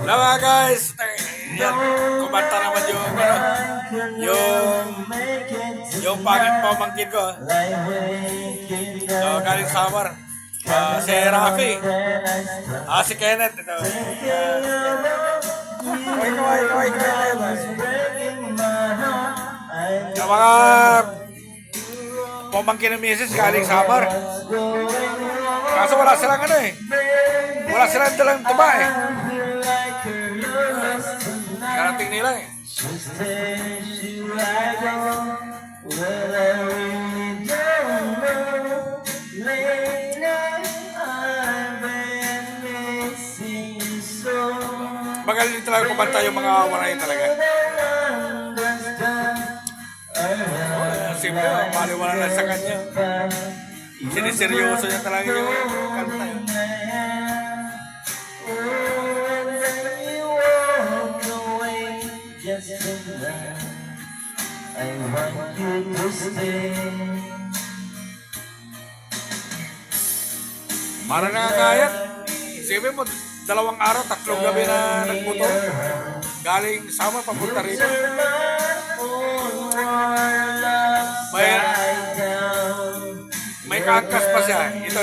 Hello mga guys! Yan, kumanta naman yung pangit pamangkin ko. So, galing Samar. Si Rafi. Si Kenneth. Ito. Yung mga pamangkin ng misis galing Samar. Kaso wala silang ano eh. Wala silang dalang tuba eh. Karating nila eh. Magaling talaga kumanta yung mga waray talaga. Simple, maliwala lang sa kanya. Siniseryoso niya talaga yung kanta. I want you to stay. Para nakakayat. Isipin mo, 2 araw, 3 gabi na nagmotor. Galing Samar, papunta rito. May kakas pa siya. Ito.